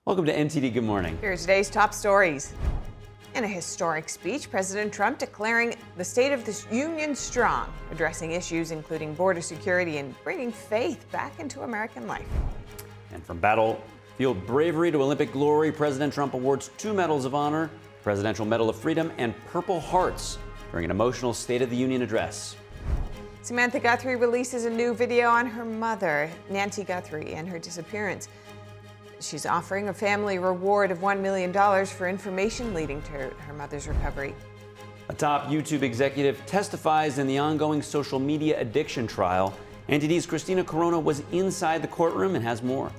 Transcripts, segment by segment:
Welcome to NTD Good Morning. Here are today's top stories. In a historic speech, President Trump declaring the State of the Union strong, addressing issues including border security and bringing faith back into American life. And from battlefield bravery to Olympic glory, President Trump awards 2 medals of honor, Presidential Medal of Freedom and Purple Hearts during an emotional State of the Union address. Samantha Guthrie releases a new video on her mother, Nancy Guthrie, and her disappearance. She's offering a family reward of $1 million for information leading to her mother's recovery. A top YouTube executive testifies in the ongoing social media addiction trial. NTD's Christina Corona was inside the courtroom and has more.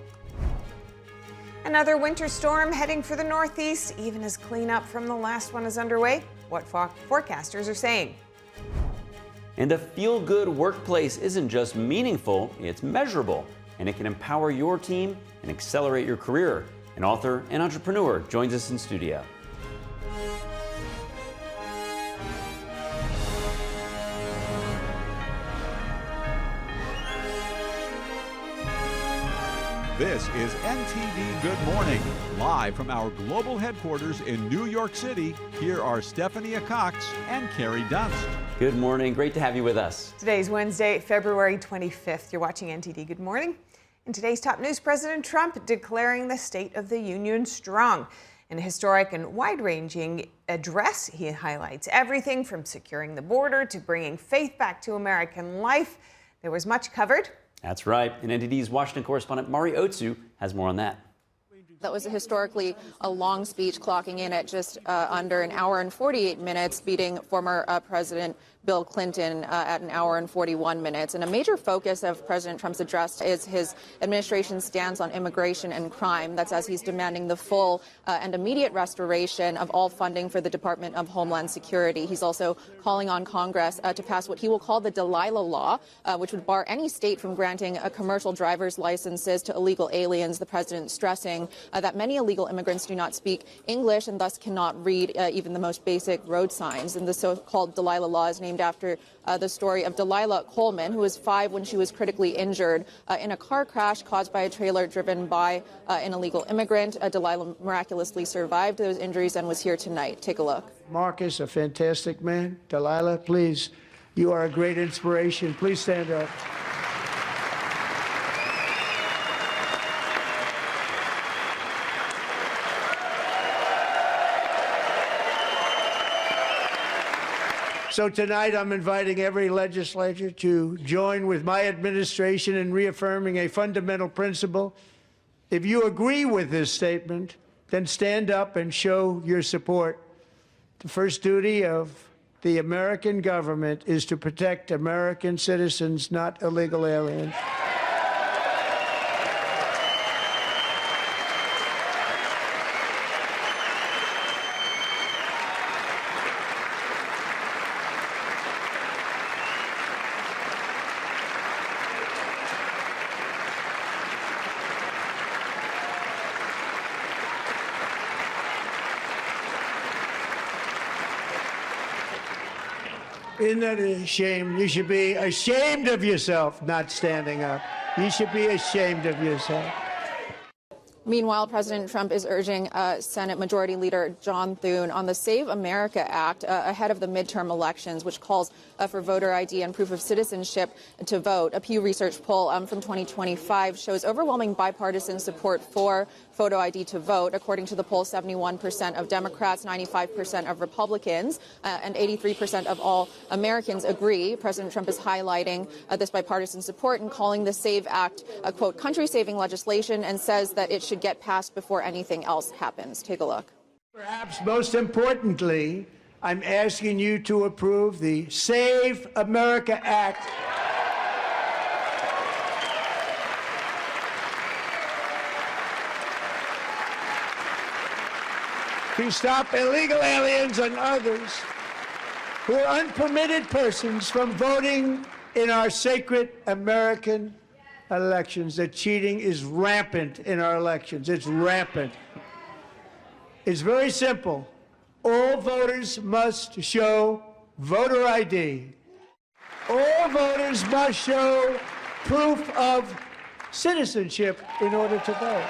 Another winter storm heading for the Northeast, even as cleanup from the last one is underway. What forecasters are saying. And a feel-good workplace isn't just meaningful, it's measurable, and it can empower your team and accelerate your career. An author and entrepreneur joins us in studio. This is NTD Good Morning. Live from our global headquarters in New York City, here are Stephanie Cox and Carrie Dunst. Good morning. Great to have you with us. Today's Wednesday, February 25th. You're watching NTD Good Morning. In today's top news, President Trump declaring the State of the Union strong. In a historic and wide-ranging address, he highlights everything from securing the border to bringing faith back to American life. There was much covered. That's right. And NTD's Washington correspondent Mari Otsu has more on that. That was historically a long speech, clocking in at just under an hour and 48 minutes, beating former President Bill Clinton at an hour and 41 minutes. And a major focus of President Trump's address is his administration's stance on immigration and crime. That's as he's demanding the full and immediate restoration of all funding for the Department of Homeland Security. He's also calling on Congress to pass what he will call the Delilah Law, which would bar any state from granting commercial driver's licenses to illegal aliens. The president stressing that many illegal immigrants do not speak English and thus cannot read even the most basic road signs. And the so-called Delilah Law is named after the story of Delilah Coleman, who was 5 when she was critically injured in a car crash caused by a trailer driven by an illegal immigrant. Delilah miraculously survived those injuries and was here tonight. Take a look. Marcus, a fantastic man. Delilah, please, you are a great inspiration. Please stand up. So tonight I'm inviting every legislator to join with my administration in reaffirming a fundamental principle. If you agree with this statement, then stand up and show your support. The first duty of the American government is to protect American citizens, not illegal aliens. Isn't that a shame? You should be ashamed of yourself not standing up. You should be ashamed of yourself. Meanwhile, President Trump is urging Senate Majority Leader John Thune on the Save America Act ahead of the midterm elections, which calls for voter ID and proof of citizenship to vote. A Pew Research poll from 2025 shows overwhelming bipartisan support for photo ID to vote. According to the poll, 71% of Democrats, 95% of Republicans, and 83% of all Americans agree. President Trump is highlighting this bipartisan support and calling the SAVE Act a, quote, country-saving legislation, and says that it should get passed before anything else happens. Take a look. Perhaps most importantly, I'm asking you to approve the Save America Act. To stop illegal aliens and others who are unpermitted persons from voting in our sacred American elections. That cheating is rampant in our elections. It's rampant. It's very simple. All voters must show voter ID. All voters must show proof of citizenship in order to vote.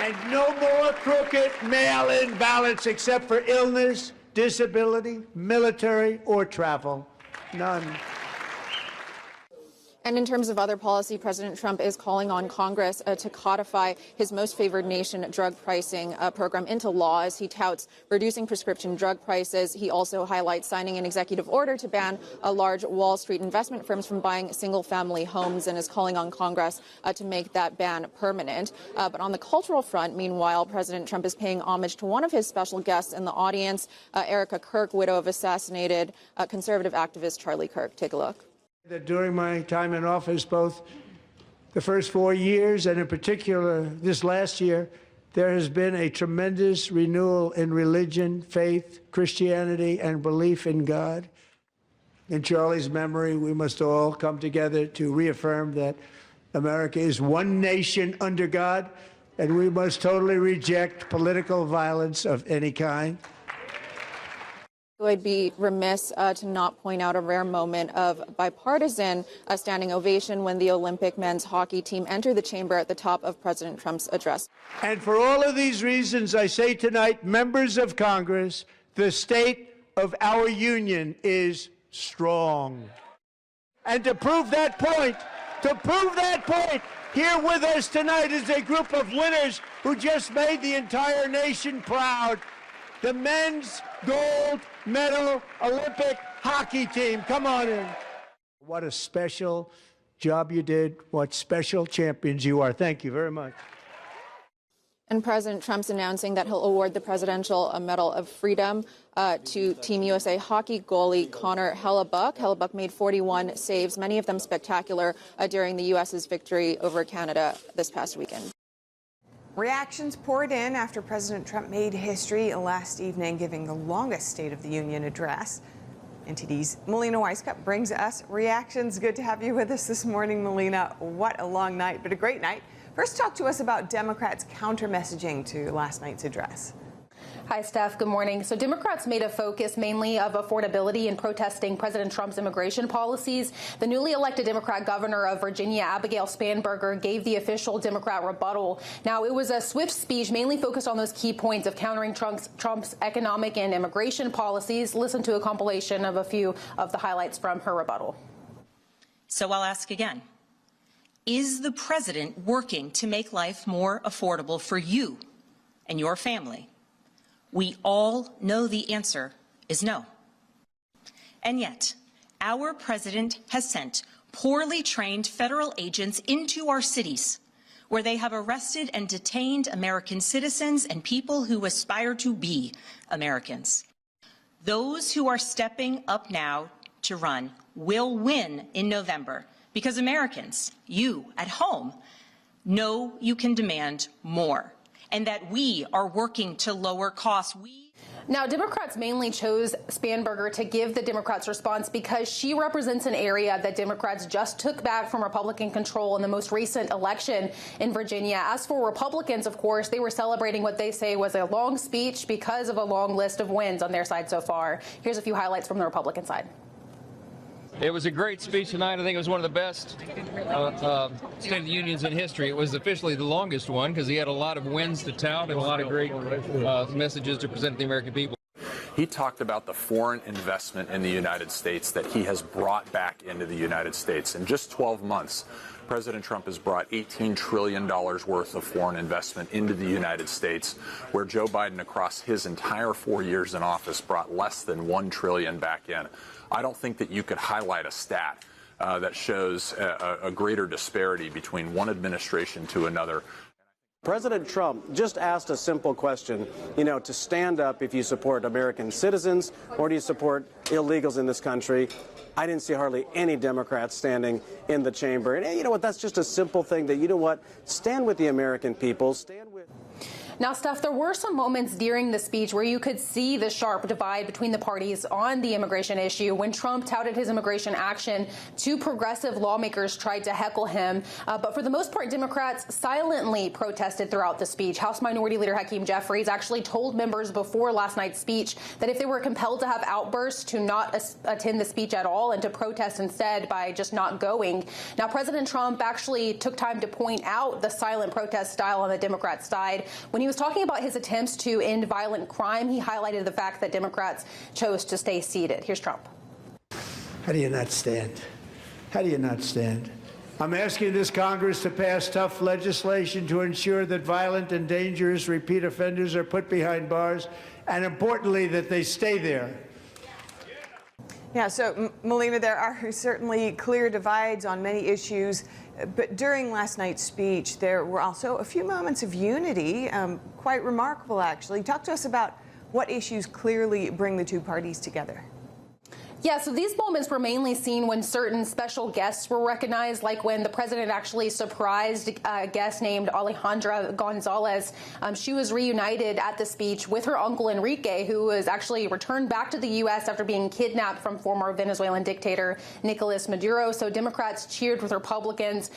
And no more crooked mail-in ballots except for illness, disability, military, or travel. None. And in terms of other policy, President Trump is calling on Congress to codify his most favored nation drug pricing program into law as he touts reducing prescription drug prices. He also highlights signing an executive order to ban large Wall Street investment firms from buying single-family homes and is calling on Congress to make that ban permanent. But on the cultural front, meanwhile, President Trump is paying homage to one of his special guests in the audience, Erica Kirk, widow of assassinated conservative activist Charlie Kirk. Take a look. That during my time in office, both the first 4 years and in particular this last year, there has been a tremendous renewal in religion, faith, Christianity, and belief in God. In Charlie's memory, we must all come together to reaffirm that America is one nation under God, and we must totally reject political violence of any kind. I'd be remiss to not point out a rare moment of bipartisan standing ovation when the Olympic men's hockey team entered the chamber at the top of President Trump's address. And for all of these reasons, I say tonight, members of Congress, the state of our union is strong. And to prove that point, here with us tonight is a group of winners who just made the entire nation proud. The men's gold medal Olympic hockey team. Come on in. What a special job you did. What special champions you are. Thank you very much. And President Trump's announcing that he'll award the Presidential Medal of Freedom to Team USA hockey goalie Connor Hellebuyck. Hellebuyck made 41 saves, many of them spectacular, during the U.S.'s victory over Canada this past weekend. Reactions poured in after President Trump made history last evening, giving the longest State of the Union address. NTD's Melina Weiskup brings us reactions. Good to have you with us this morning, Melina. What a long night, but a great night. First, talk to us about Democrats' counter-messaging to last night's address. Hi, Steph. Good morning. So Democrats made a focus mainly of affordability in protesting President Trump's immigration policies. The newly elected Democrat governor of Virginia, Abigail Spanberger, gave the official Democrat rebuttal. Now, it was a swift speech mainly focused on those key points of countering Trump's economic and immigration policies. Listen to a compilation of a few of the highlights from her rebuttal. So I'll ask again. Is the president working to make life more affordable for you and your family? We all know the answer is no. And yet, our president has sent poorly trained federal agents into our cities, where they have arrested and detained American citizens and people who aspire to be Americans. Those who are stepping up now to run will win in November because Americans, you at home, know you can demand more, and that we are working to lower costs. Now, Democrats mainly chose Spanberger to give the Democrats' response because she represents an area that Democrats just took back from Republican control in the most recent election in Virginia. As for Republicans, of course, they were celebrating what they say was a long speech because of a long list of wins on their side so far. Here's a few highlights from the Republican side. It was a great speech tonight. I think it was one of the best State of the Unions in history. It was officially the longest one because he had a lot of wins to tout and a lot of great messages to present to the American people. He talked about the foreign investment in the United States that he has brought back into the United States. In just 12 months, President Trump has brought $18 trillion worth of foreign investment into the United States, where Joe Biden, across his entire 4 years in office, brought less than $1 trillion back in. I don't think that you could highlight a stat that shows a greater disparity between one administration to another. President Trump just asked a simple question, to stand up if you support American citizens or do you support illegals in this country. I didn't see hardly any Democrats standing in the chamber. And you know what? That's just a simple thing that, stand with the American people. Stand with. Now, Steph, there were some moments during the speech where you could see the sharp divide between the parties on the immigration issue. When Trump touted his immigration action, two progressive lawmakers tried to heckle him. But for the most part, Democrats silently protested throughout the speech. House Minority Leader Hakeem Jeffries actually told members before last night's speech that if they were compelled to have outbursts, to not attend the speech at all and to protest instead by just not going. Now, President Trump actually took time to point out the silent protest style on the Democrat side. When he was talking about his attempts to end violent crime, he highlighted the fact that Democrats chose to stay seated. Here's Trump. How do you not stand? How do you not stand? I'm asking this Congress to pass tough legislation to ensure that violent and dangerous repeat offenders are put behind bars, and importantly, that they stay there. Yeah, so Melina, there are certainly clear divides on many issues, but during last night's speech, there were also a few moments of unity, quite remarkable, actually. Talk to us about what issues clearly bring the two parties together. Yeah, so these moments were mainly seen when certain special guests were recognized, like when the president actually surprised a guest named Alejandra Gonzalez. She was reunited at the speech with her uncle Enrique, who was actually returned back to the U.S. after being kidnapped from former Venezuelan dictator Nicolas Maduro. So Democrats cheered with Republicans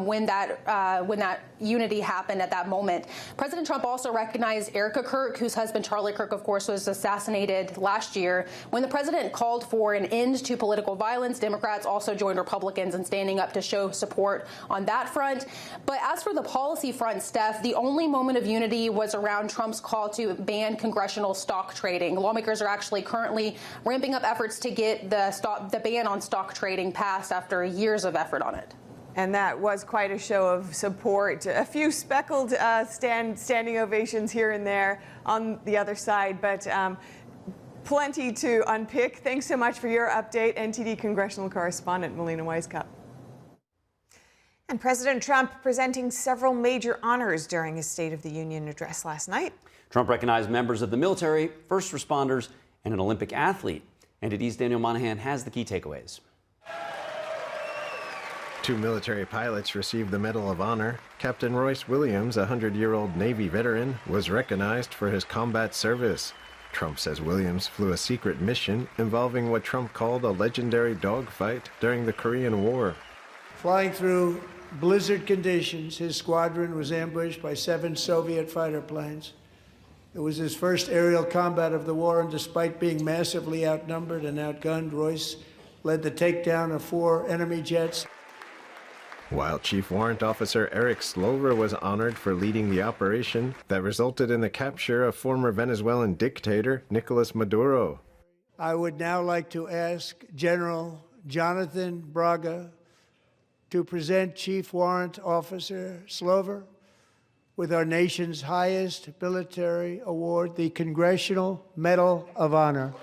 when that unity happened at that moment. President Trump also recognized Erica Kirk, whose husband Charlie Kirk, of course, was assassinated last year. When the president called for an end to political violence, Democrats also joined Republicans in standing up to show support on that front. But as for the policy front, Steph, the only moment of unity was around Trump's call to ban congressional stock trading. Lawmakers are actually currently ramping up efforts to get the ban on stock trading passed after years of effort on it. And that was quite a show of support. A few speckled standing ovations here and there on the other side, but plenty to unpick. Thanks so much for your update, NTD congressional correspondent Melina Weisskopf. And President Trump presenting several major honors during his State of the Union address last night. Trump recognized members of the military, first responders, and an Olympic athlete. NTD's Daniel Monahan has the key takeaways. Two military pilots received the Medal of Honor. Captain Royce Williams, a 100-year-old Navy veteran, was recognized for his combat service. Trump says Williams flew a secret mission involving what Trump called a legendary dogfight during the Korean War. Flying through blizzard conditions, his squadron was ambushed by 7 Soviet fighter planes. It was his first aerial combat of the war, and despite being massively outnumbered and outgunned, Royce led the takedown of 4 enemy jets. While Chief Warrant Officer Eric Slover was honored for leading the operation that resulted in the capture of former Venezuelan dictator Nicolas Maduro. I would now like to ask General Jonathan Braga to present Chief Warrant Officer Slover with our nation's highest military award, the Congressional Medal of Honor.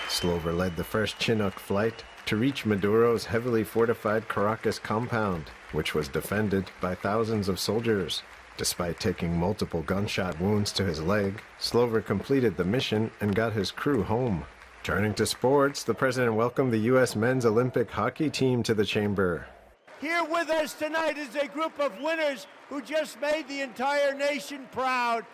Slover led the first Chinook flight to reach Maduro's heavily fortified Caracas compound, which was defended by thousands of soldiers. Despite taking multiple gunshot wounds to his leg, Slover completed the mission and got his crew home. Turning to sports, the president welcomed the U.S. men's Olympic hockey team to the chamber. Here with us tonight is a group of winners who just made the entire nation proud.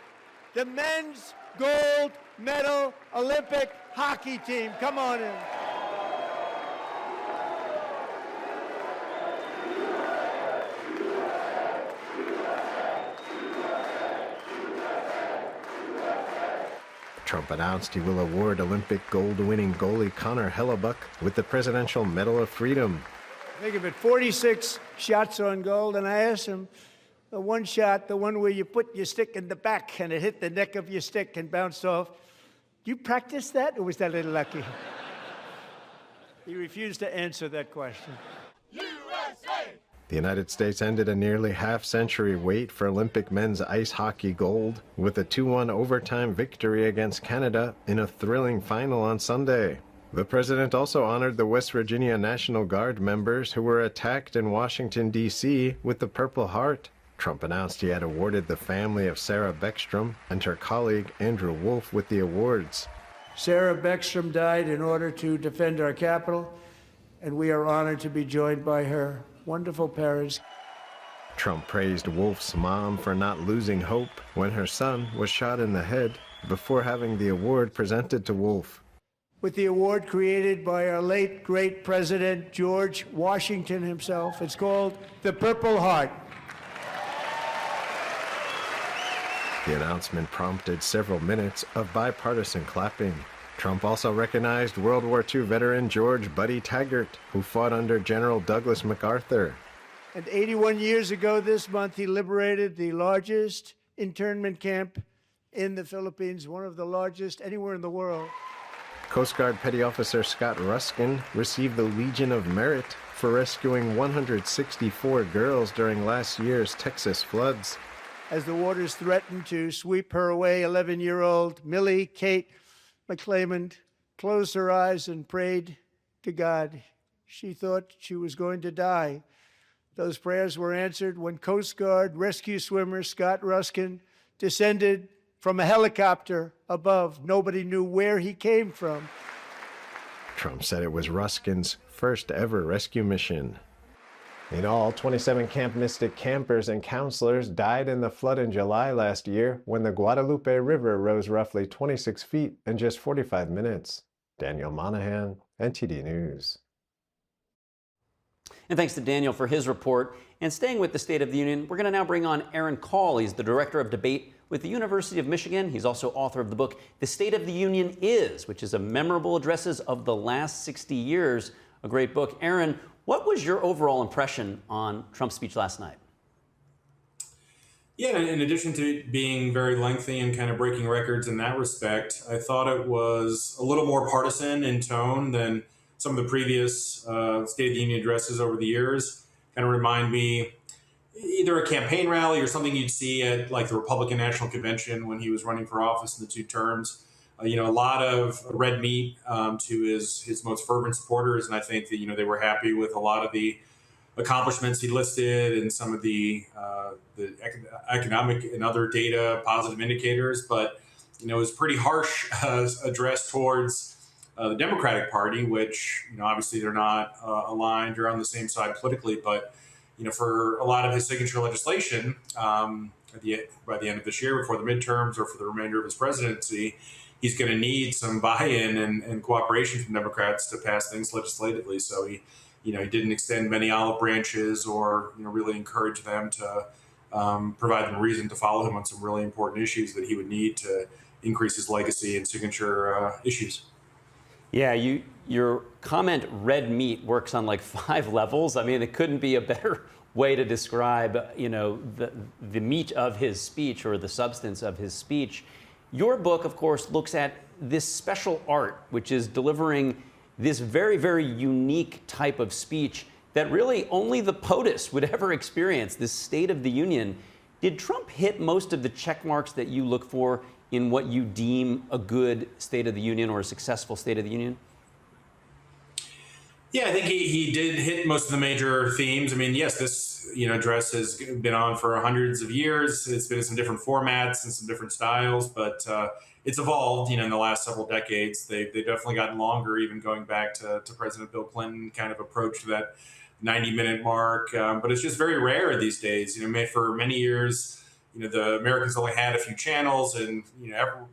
The men's gold medal Olympic hockey team. Come on in. Trump announced he will award Olympic gold-winning goalie Connor Hellebuyck with the Presidential Medal of Freedom. Think of it, 46 shots on goal, and I asked him, the one shot, the one where you put your stick in the back and it hit the neck of your stick and bounced off. Do you practice that, or was that a little lucky? He refused to answer that question. USA! The United States ended a nearly half-century wait for Olympic men's ice hockey gold with a 2-1 overtime victory against Canada in a thrilling final on Sunday. The president also honored the West Virginia National Guard members who were attacked in Washington, D.C. with the Purple Heart. Trump announced he had awarded the family of Sarah Beckstrom and her colleague Andrew Wolf with the awards. Sarah Beckstrom died in order to defend our capital, and we are honored to be joined by her wonderful parents. Trump praised Wolf's mom for not losing hope when her son was shot in the head before having the award presented to Wolf. With the award created by our late, great President George Washington himself. It's called the Purple Heart. The announcement prompted several minutes of bipartisan clapping. Trump also recognized World War II veteran George Buddy Taggart, who fought under General Douglas MacArthur. And 81 years ago this month, he liberated the largest internment camp in the Philippines, one of the largest anywhere in the world. Coast Guard Petty Officer Scott Ruskin received the Legion of Merit for rescuing 164 girls during last year's Texas floods. As the waters threatened to sweep her away, 11-year-old Millie Kate McClament closed her eyes and prayed to God. She thought she was going to die. Those prayers were answered when Coast Guard rescue swimmer Scott Ruskin descended from a helicopter above. Nobody knew where he came from. Trump said it was Ruskin's first ever rescue mission. In all, 27 Camp Mystic campers and counselors died in the flood in July last year when the Guadalupe River rose roughly 26 feet in just 45 minutes. Daniel Monahan, NTD News. And thanks to Daniel for his report. And staying with the State of the Union, we're going to now bring on Aaron Call. He's the Director of Debate with the University of Michigan. He's also author of the book, The State of the Union Is, which is a memorable addresses of the last 60 years. A great book. Aaron, what was your overall impression on Trump's speech last night? Yeah, in addition to it being very lengthy and kind of breaking records in that respect, I thought it was a little more partisan in tone than some of the previous State of the Union addresses over the years. Kind of remind me either a campaign rally or something you'd see at like the Republican National Convention when he was running for office in the two terms. A lot of red meat to his most fervent supporters, and I think that they were happy with a lot of the accomplishments he listed and some of the economic and other data positive indicators. But it was pretty harsh address towards the Democratic Party, which obviously they're not aligned or on the same side politically. But for a lot of his signature legislation by the end of this year, before the midterms or for the remainder of his presidency, he's going to need some buy-in and cooperation from Democrats to pass things legislatively. So he didn't extend many olive branches or really encourage them to provide them a reason to follow him on some really important issues that he would need to increase his legacy and signature issues. Yeah, your comment "red meat" works on like 5 levels. I mean, it couldn't be a better way to describe the meat of his speech or the substance of his speech. Your book, of course, looks at this special art, which is delivering this very, very unique type of speech that really only the POTUS would ever experience, this State of the Union. Did Trump hit most of the check marks that you look for in what you deem a good State of the Union or a successful State of the Union? Yeah, I think he did hit most of the major themes. I mean, yes, this address has been on for hundreds of years. It's been in some different formats and some different styles, but it's evolved. In the last several decades, they've definitely gotten longer. Even going back to President Bill Clinton, kind of approached that 90-minute mark. But it's just very rare these days. For many years, the Americans only had a few channels, and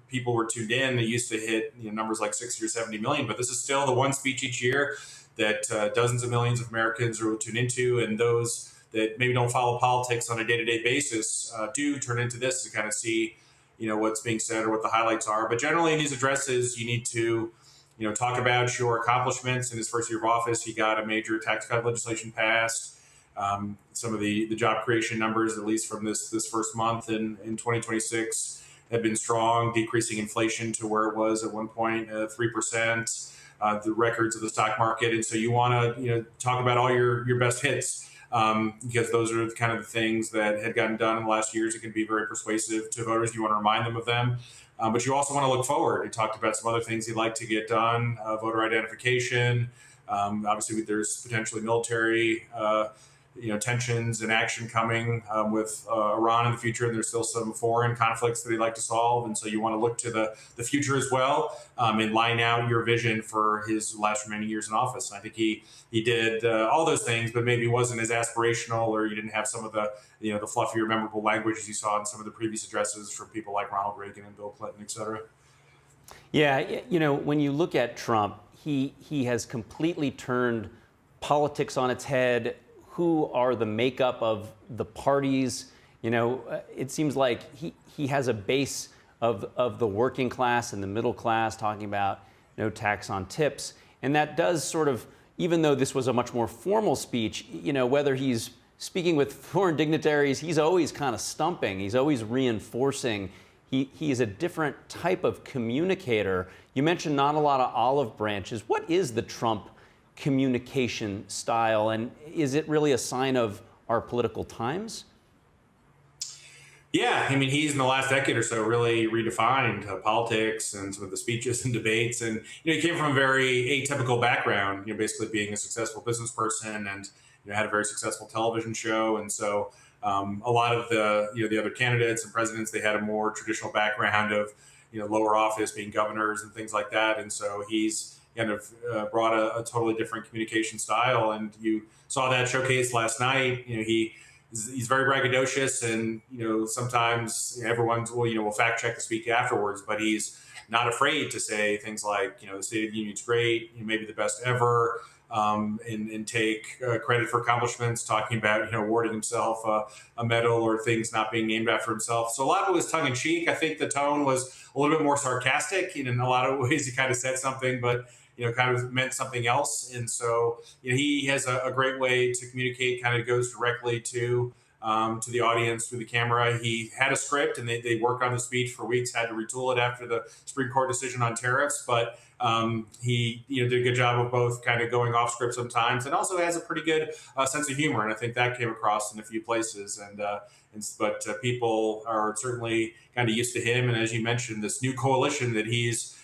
people were tuned in. They used to hit numbers like 60 or 70 million. But this is still the one speech each year that dozens of millions of Americans will tune into, and those that maybe don't follow politics on a day-to-day basis do turn into this to kind of see, what's being said or what the highlights are. But generally in these addresses, you need to, talk about your accomplishments. In his first year of office, he got a major tax cut legislation passed. Some of the job creation numbers, at least from this first month in 2026, have been strong, decreasing inflation to where it was at one point, 3%. The records of the stock market. And so you want to, talk about all your best hits because those are kind of the things that had gotten done in the last years. It can be very persuasive to voters. You want to remind them of them. But you also want to look forward. He talked about some other things he'd like to get done, voter identification. Obviously, there's potentially military tensions and action coming with Iran in the future, and there's still some foreign conflicts that they'd like to solve. And so you want to look to the future as well, and line out your vision for his last remaining years in office. And I think he did all those things, but maybe wasn't as aspirational, or you didn't have some of the the fluffier, memorable language as you saw in some of the previous addresses from people like Ronald Reagan and Bill Clinton, et cetera. Yeah, when you look at Trump, he has completely turned politics on its head. Who are the makeup of the parties? It seems like he has a base of the working class and the middle class, talking about no tax on tips. And that does sort of, even though this was a much more formal speech, whether he's speaking with foreign dignitaries, he's always kind of stumping. He's always reinforcing. He is a different type of communicator. You mentioned not a lot of olive branches. What is the Trump communication style, and is it really a sign of our political times? Yeah, I mean, he's in the last decade or so really redefined politics and some of the speeches and debates. And he came from a very atypical background, basically being a successful business person, and had a very successful television show. And so a lot of the other candidates and presidents, they had a more traditional background of lower office, being governors and things like that. And so he's kind of brought a totally different communication style, and you saw that showcased last night. He's very braggadocious, and sometimes everyone will fact check the speech afterwards, but he's not afraid to say things like the State of the Union's great, maybe the best ever, and take credit for accomplishments, talking about awarding himself a medal or things not being named after himself. So a lot of it was tongue in cheek. I think the tone was a little bit more sarcastic. In a lot of ways, he kind of said something, but kind of meant something else. And so, he has a great way to communicate, kind of goes directly to the audience through the camera. He had a script, and they worked on the speech for weeks, had to retool it after the Supreme Court decision on tariffs. But he did a good job of both kind of going off script sometimes, and also has a pretty good sense of humor. And I think that came across in a few places. But people are certainly kind of used to him. And as you mentioned, this new coalition that he's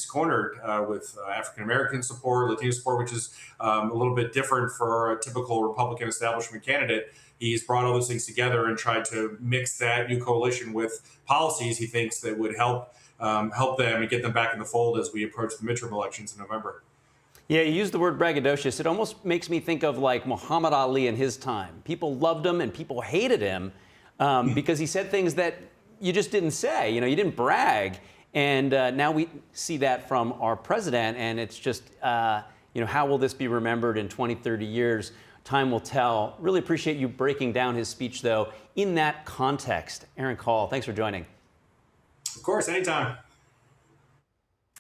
cornered with African American support, Latino support, which is a little bit different for a typical Republican establishment candidate. He's brought all those things together and tried to mix that new coalition with policies he thinks that would help them and get them back in the fold as we approach the midterm elections in November. Yeah, you used the word braggadocious. It almost makes me think of like Muhammad Ali in his time. People loved him and people hated him because he said things that you just didn't say. You didn't brag. And now we see that from our president, and it's just, how will this be remembered in 20, 30 years? Time will tell. Really appreciate you breaking down his speech, though, in that context. Aaron Call, thanks for joining. Of course, anytime.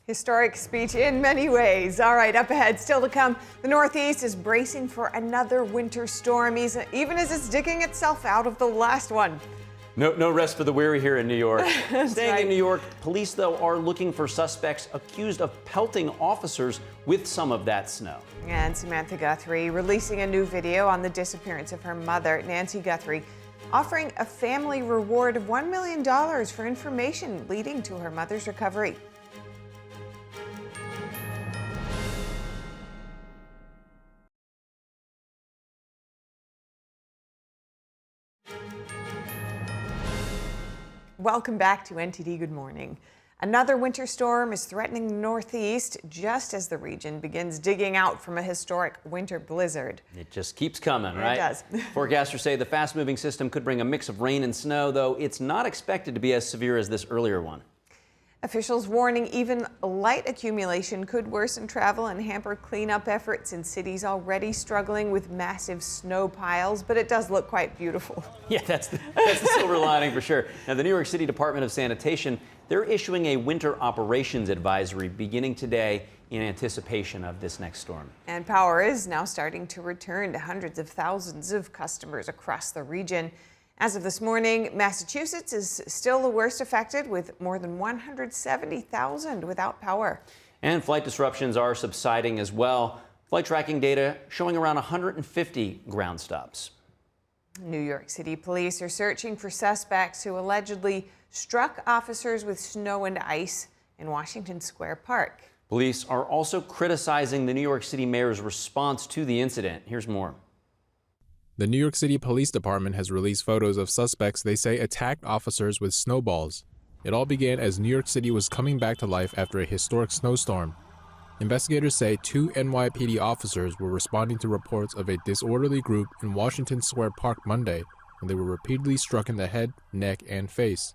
Historic speech in many ways. All right, up ahead, still to come, the Northeast is bracing for another winter storm, even as it's digging itself out of the last one. No rest for the weary here in New York. Staying right. in New York, police, though, are looking for suspects accused of pelting officers with some of that snow. And Samantha Guthrie releasing a new video on the disappearance of her mother, Nancy Guthrie, offering a family reward of $1 million for information leading to her mother's recovery. Welcome back to NTD Good Morning. Another winter storm is threatening the Northeast just as the region begins digging out from a historic winter blizzard. It just keeps coming, right? It does. Forecasters say the fast-moving system could bring a mix of rain and snow, though it's not expected to be as severe as this earlier one. Officials warning even light accumulation could worsen travel and hamper cleanup efforts in cities already struggling with massive snow piles, but it does look quite beautiful. Yeah, that's the silver lining for sure. Now, the New York City Department of Sanitation, they're issuing a winter operations advisory beginning today in anticipation of this next storm. And power is now starting to return to hundreds of thousands of customers across the region. As of this morning, Massachusetts is still the worst affected, with more than 170,000 without power. And flight disruptions are subsiding as well. Flight tracking data showing around 150 ground stops. New York City police are searching for suspects who allegedly struck officers with snow and ice in Washington Square Park. Police are also criticizing the New York City mayor's response to the incident. Here's more. The New York City Police Department has released photos of suspects they say attacked officers with snowballs. It all began as New York City was coming back to life after a historic snowstorm. Investigators say 2 NYPD officers were responding to reports of a disorderly group in Washington Square Park Monday, when they were repeatedly struck in the head, neck, and face.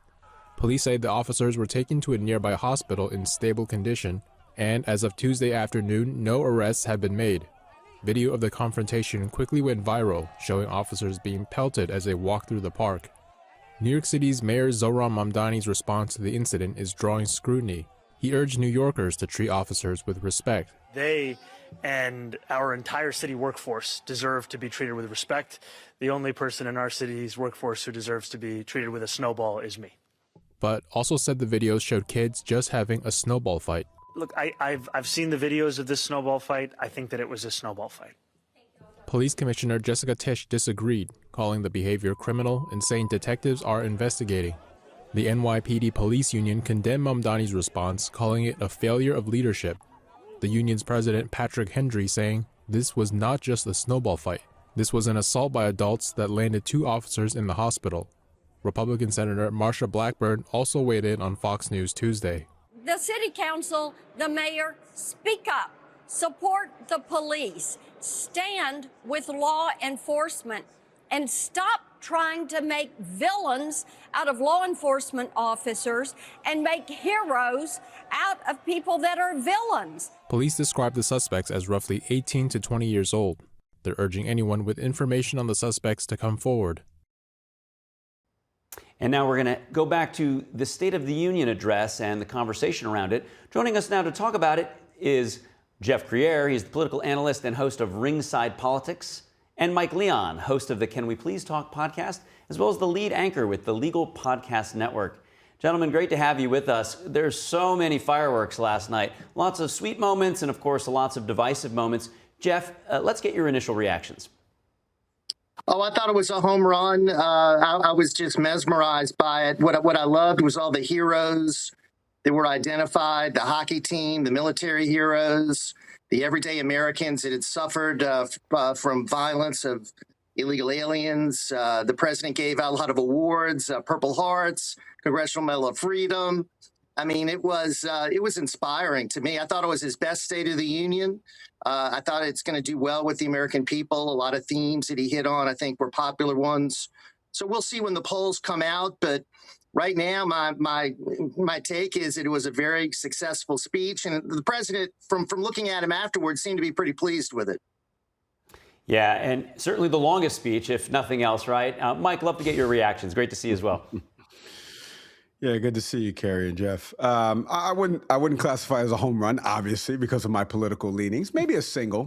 Police say the officers were taken to a nearby hospital in stable condition, and as of Tuesday afternoon, no arrests have been made. Video of the confrontation quickly went viral, showing officers being pelted as they walked through the park. New York City's Mayor Zohran Mamdani's response to the incident is drawing scrutiny. He urged New Yorkers to treat officers with respect. They and our entire city workforce deserve to be treated with respect. The only person in our city's workforce who deserves to be treated with a snowball is me. But also said the videos showed kids just having a snowball fight. Look, I've seen the videos of this snowball fight. I think that it was a snowball fight. Police Commissioner Jessica Tisch disagreed, calling the behavior criminal and saying detectives are investigating. The NYPD police union condemned Mamdani's response, calling it a failure of leadership. The union's president, Patrick Hendry, saying, "This was not just a snowball fight. This was an assault by adults that landed 2 officers in the hospital." Republican Senator Marsha Blackburn also weighed in on Fox News Tuesday. The city council, the mayor, speak up, support the police, stand with law enforcement, and stop trying to make villains out of law enforcement officers and make heroes out of people that are villains. Police describe the suspects as roughly 18 to 20 years old. They're urging anyone with information on the suspects to come forward. And now we're going to go back to the State of the Union address and the conversation around it. Joining us now to talk about it is Jeff Crier. He's the political analyst and host of Ringside Politics. And Mike Leon, host of the Can We Please Talk podcast, as well as the lead anchor with the Legal Podcast Network. Gentlemen, great to have you with us. There's so many fireworks last night. Lots of sweet moments and, of course, lots of divisive moments. Jeff, let's get your initial reactions. Oh, I thought it was a home run. I was just mesmerized by it. What I loved was all the heroes that were identified, the hockey team, the military heroes, the everyday Americans that had suffered from violence of illegal aliens. The president gave out a lot of awards, Purple Hearts, Congressional Medal of Freedom. I mean, it was inspiring to me. I thought it was his best State of the Union. I thought it's going to do well with the American people. A lot of themes that he hit on, I think, were popular ones. So we'll see when the polls come out. But right now, my take is that it was a very successful speech, and the president, from looking at him afterwards, seemed to be pretty pleased with it. Yeah, and certainly the longest speech, if nothing else, right? Mike, love to get your reactions. Great to see you as well. Yeah, good to see you, Carrie and Jeff. I wouldn't classify it as a home run, obviously, because of my political leanings. Maybe a single.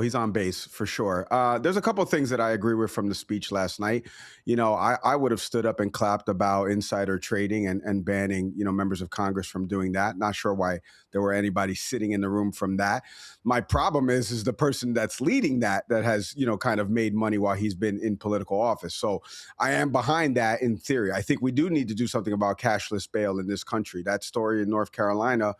He's on base for sure. There's a couple of things that I agree with from the speech last night. You know, I would have stood up and clapped about insider trading and banning, members of Congress from doing that. Not sure why there were anybody sitting in the room from that. My problem is the person that's leading that has, kind of made money while he's been in political office. So I am behind that in theory. I think we do need to do something about cashless bail in this country. That story in North Carolina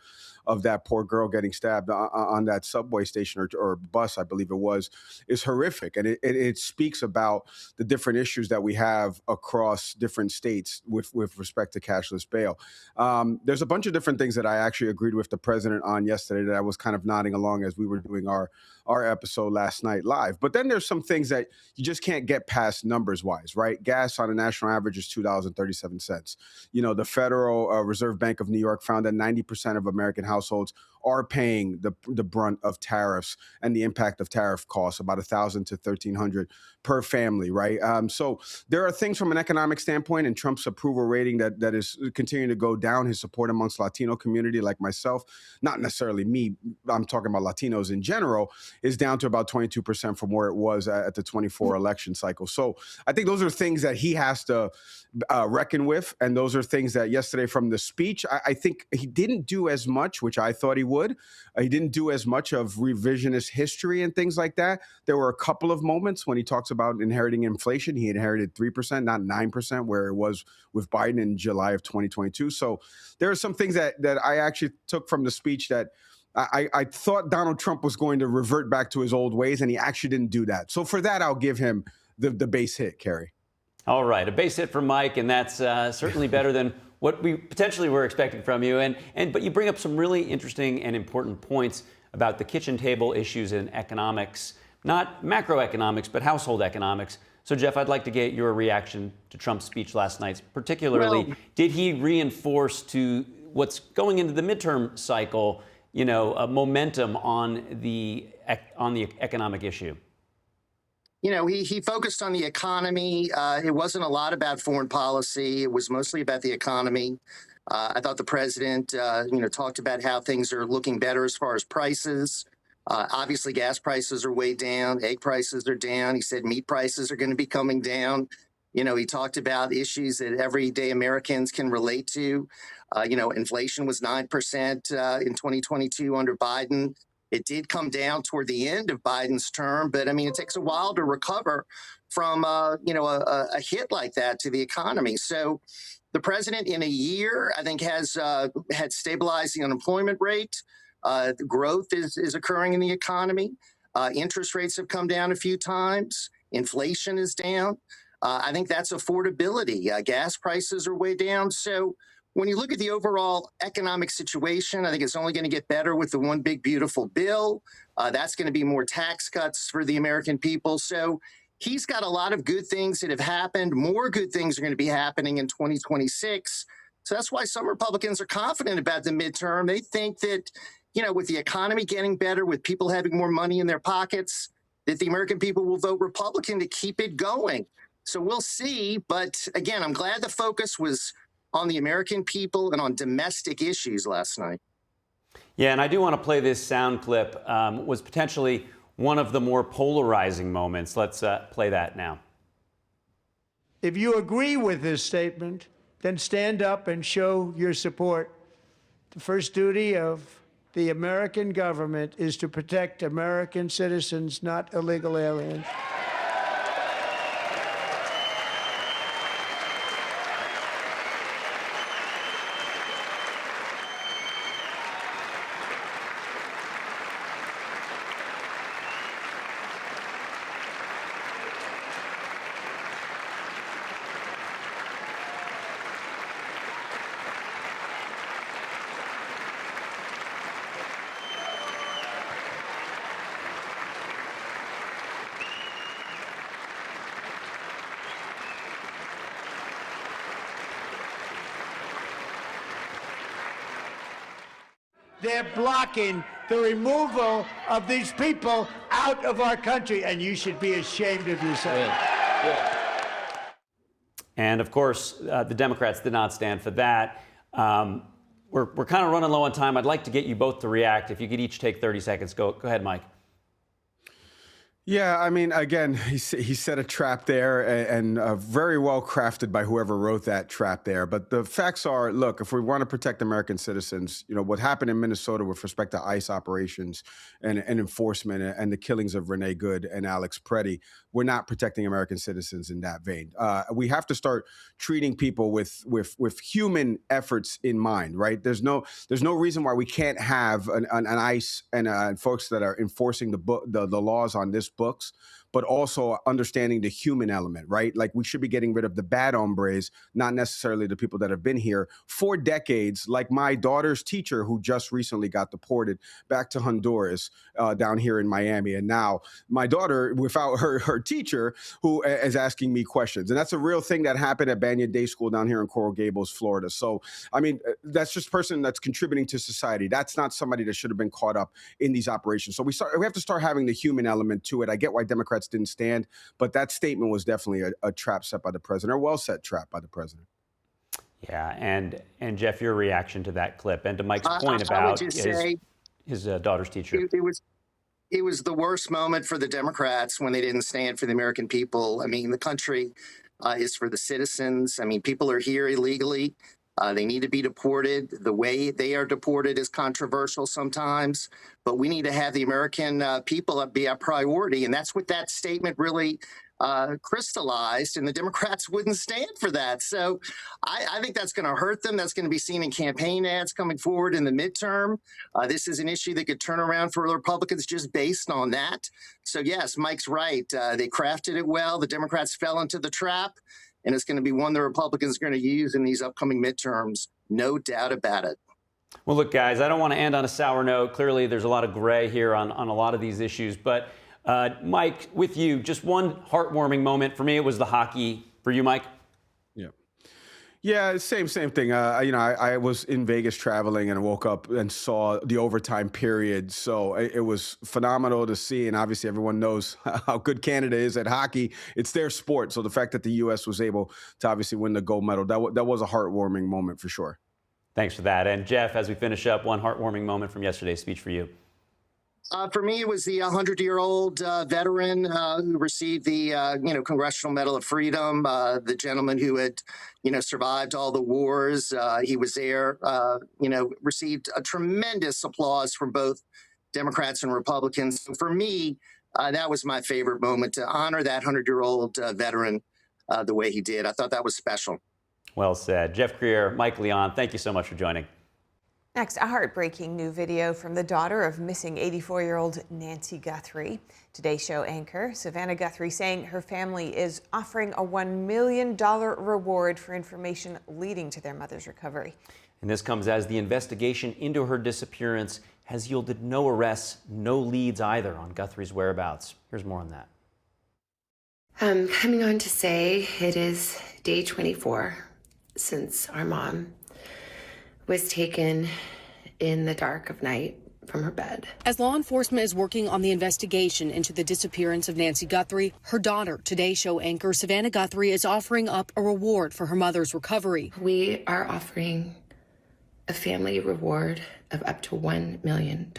of that poor girl getting stabbed on that subway station or bus, I believe it was, is horrific. And it speaks about the different issues that we have across different states with respect to cashless bail. There's a bunch of different things that I actually agreed with the president on yesterday that I was kind of nodding along as we were doing our episode last night live. But then there's some things that you just can't get past numbers wise, right? Gas on a national average is $2.37. The Federal Reserve Bank of New York found that 90% of American households are paying the brunt of tariffs and the impact of tariff costs, about $1,000 to $1,300 per family, right? So there are things from an economic standpoint, and Trump's approval rating that is continuing to go down. His support amongst Latino community like myself, not necessarily me, I'm talking about Latinos in general, is down to about 22% from where it was at the 24 election cycle. So I think those are things that he has to reckon with, and those are things that yesterday from the speech, I think he didn't do as much, which I thought he would. He didn't do as much of revisionist history and things like that. There were a couple of moments when he talks about inheriting inflation. He inherited 3%, not 9%, where it was with Biden in July of 2022. So there are some things that I actually took from the speech that I thought Donald Trump was going to revert back to his old ways, and he actually didn't do that. So for that, I'll give him the base hit, Kerry. All right, a base hit from Mike, and that's certainly better than what we potentially were expecting from you. But you bring up some really interesting and important points about the kitchen table issues in economics, not macroeconomics, but household economics. So, Jeff, I'd like to get your reaction to Trump's speech last night. Particularly, did he reinforce to what's going into the midterm cycle, a momentum on the economic issue? He focused on the economy. It wasn't a lot about foreign policy. It was mostly about the economy. I thought the president, talked about how things are looking better as far as prices. Obviously, gas prices are way down. Egg prices are down. He said meat prices are going to be coming down. He talked about issues that everyday Americans can relate to. Inflation was 9% in 2022 under Biden. It did come down toward the end of Biden's term, but it takes a while to recover from, a hit like that to the economy. So the president in a year, I think, has had stabilized the unemployment rate. The growth is occurring in the economy. Interest rates have come down a few times. Inflation is down. I think that's affordability. Gas prices are way down. So when you look at the overall economic situation, I think it's only going to get better with the one big, beautiful bill. That's going to be more tax cuts for the American people. So he's got a lot of good things that have happened. More good things are going to be happening in 2026. So that's why some Republicans are confident about the midterm. They think that, with the economy getting better, with people having more money in their pockets, that the American people will vote Republican to keep it going. So we'll see. But again, I'm glad the focus was on the American people and on domestic issues last night. Yeah, and I do want to play this sound clip. Was potentially one of the more polarizing moments. Let's play that now. If you agree with this statement, then stand up and show your support. The first duty of the American government is to protect American citizens, not illegal aliens. They're blocking the removal of these people out of our country, and you should be ashamed of yourself. Yeah. And of course, the Democrats did not stand for that. We're kind of running low on time. I'd like to get you both to react. If you could each take 30 seconds. Go ahead, Mike. Yeah, again, he set a trap there and very well crafted by whoever wrote that trap there. But the facts are, look, if we want to protect American citizens, what happened in Minnesota with respect to ICE operations and enforcement and the killings of Renee Good and Alex Preddy, we're not protecting American citizens in that vein. We have to start treating people with human efforts in mind, right? There's no reason why we can't have an ICE and folks that are enforcing the laws on this books, but also understanding the human element, right? Like we should be getting rid of the bad hombres, not necessarily the people that have been here for decades, like my daughter's teacher who just recently got deported back to Honduras down here in Miami. And now my daughter, without her teacher, who is asking me questions. And that's a real thing that happened at Banyan Day School down here in Coral Gables, Florida. So, that's just a person that's contributing to society. That's not somebody that should have been caught up in these operations. So we have to start having the human element to it. I get why Democrats didn't stand, but that statement was definitely a trap set by the president, or well set trap by the president. Yeah, and Jeff, your reaction to that clip and to Mike's point about his daughter's teacher. It was the worst moment for the Democrats when they didn't stand for the American people. The country is for the citizens. People are here illegally. They need to be deported. The way they are deported is controversial sometimes, but we need to have the American people be a priority. And that's what that statement really crystallized, and the Democrats wouldn't stand for that. So I think that's going to hurt them. That's going to be seen in campaign ads coming forward in the midterm. This is an issue that could turn around for the Republicans just based on that. So, yes, Mike's right. They crafted it well. The Democrats fell into the trap, and it's going to be one the Republicans are going to use in these upcoming midterms. No doubt about it. Well, look, guys, I don't want to end on a sour note. Clearly, there's a lot of gray here on a lot of these issues. But, Mike, with you, just one heartwarming moment. For me, it was the hockey. For you, Mike? Yeah, same thing. I was in Vegas traveling and I woke up and saw the overtime period. So it was phenomenal to see. And obviously everyone knows how good Canada is at hockey. It's their sport. So the fact that the U.S. was able to obviously win the gold medal, that was a heartwarming moment for sure. Thanks for that. And Jeff, as we finish up, one heartwarming moment from yesterday's speech for you. For me, it was the 100-year-old veteran who received the, Congressional Medal of Freedom, the gentleman who had, survived all the wars. He was there, received a tremendous applause from both Democrats and Republicans. So for me, that was my favorite moment, to honor that 100-year-old veteran the way he did. I thought that was special. Well said. Jeff Greer, Mike Leon, thank you so much for joining. Next, a heartbreaking new video from the daughter of missing 84-year-old Nancy Guthrie. Today Show anchor Savannah Guthrie saying her family is offering a $1 million reward for information leading to their mother's recovery. And this comes as the investigation into her disappearance has yielded no arrests, no leads either on Guthrie's whereabouts. Here's more on that. I'm coming on to say it is day 24 since our mom was taken in the dark of night from her bed. As law enforcement is working on the investigation into the disappearance of Nancy Guthrie, her daughter, Today Show anchor Savannah Guthrie, is offering up a reward for her mother's recovery. We are offering a family reward of up to $1 million.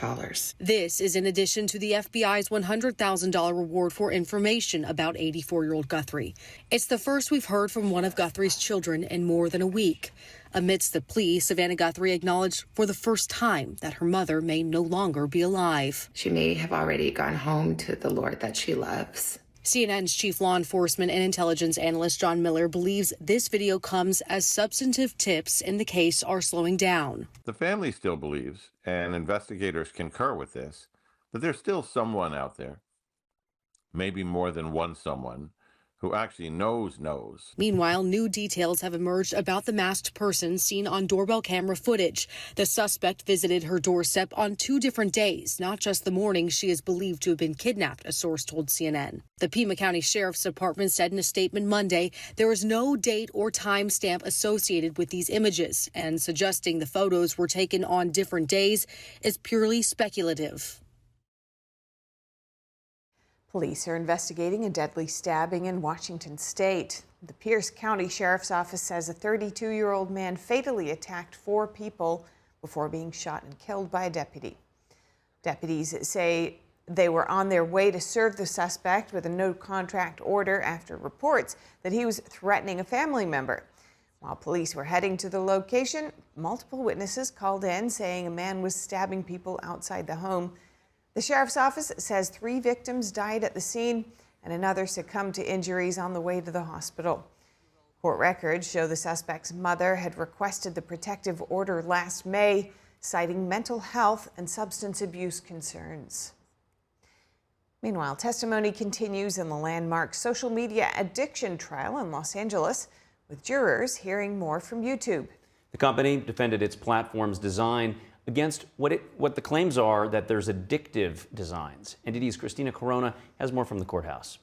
This is in addition to the FBI's $100,000 reward for information about 84-year-old Guthrie. It's the first we've heard from one of Guthrie's children in more than a week. Amidst the plea, Savannah Guthrie acknowledged for the first time that her mother may no longer be alive. She may have already gone home to the Lord that she loves. CNN's chief law enforcement and intelligence analyst John Miller believes this video comes as substantive tips in the case are slowing down. The family still believes, and investigators concur with this, that there's still someone out there, maybe more than one someone, who actually knows. Meanwhile, new details have emerged about the masked person seen on doorbell camera footage. The suspect visited her doorstep on 2 different days, not just the morning she is believed to have been kidnapped, a source told CNN. The Pima County Sheriff's Department said in a statement Monday there is no date or time stamp associated with these images, and suggesting the photos were taken on different days is purely speculative. Police are investigating a deadly stabbing in Washington state. The Pierce County Sheriff's Office says a 32-year-old man fatally attacked 4 people before being shot and killed by a deputy. Deputies say they were on their way to serve the suspect with a no-contract order after reports that he was threatening a family member. While police were heading to the location, multiple witnesses called in saying a man was stabbing people outside the home. The sheriff's office says 3 victims died at the scene and another succumbed to injuries on the way to the hospital. Court records show the suspect's mother had requested the protective order last May, citing mental health and substance abuse concerns. Meanwhile, testimony continues in the landmark social media addiction trial in Los Angeles, with jurors hearing more from YouTube. The company defended its platform's design against what the claims are that there's addictive designs. NTD's Christina Corona has more from the courthouse.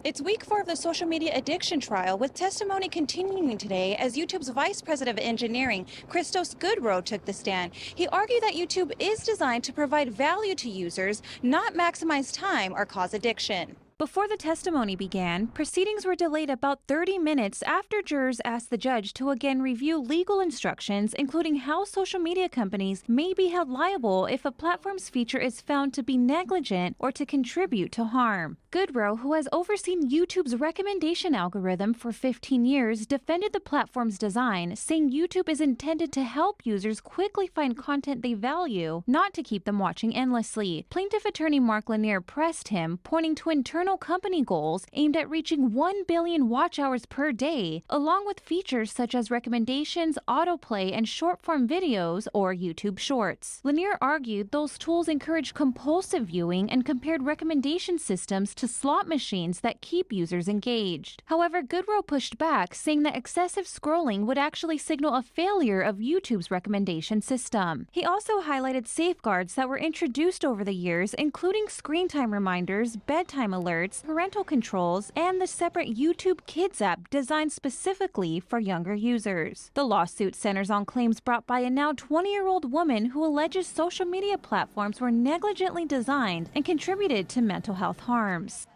It's week 4 of the social media addiction trial, with testimony continuing today as YouTube's Vice President of Engineering, Christos Goodrow, took the stand. He argued that YouTube is designed to provide value to users, not maximize time or cause addiction. Before the testimony began, proceedings were delayed about 30 minutes after jurors asked the judge to again review legal instructions, including how social media companies may be held liable if a platform's feature is found to be negligent or to contribute to harm. Goodrow, who has overseen YouTube's recommendation algorithm for 15 years, defended the platform's design, saying YouTube is intended to help users quickly find content they value, not to keep them watching endlessly. Plaintiff attorney Mark Lanier pressed him, pointing to internal internal company goals aimed at reaching 1 billion watch hours per day, along with features such as recommendations, autoplay, and short-form videos or YouTube Shorts. Lanier argued those tools encourage compulsive viewing and compared recommendation systems to slot machines that keep users engaged. However, Goodrow pushed back, saying that excessive scrolling would actually signal a failure of YouTube's recommendation system. He also highlighted safeguards that were introduced over the years, including screen time reminders, bedtime alerts, parental controls, and the separate YouTube Kids app designed specifically for younger users. The lawsuit centers on claims brought by a now 20-year-old woman who alleges social media platforms were negligently designed and contributed to mental health harms.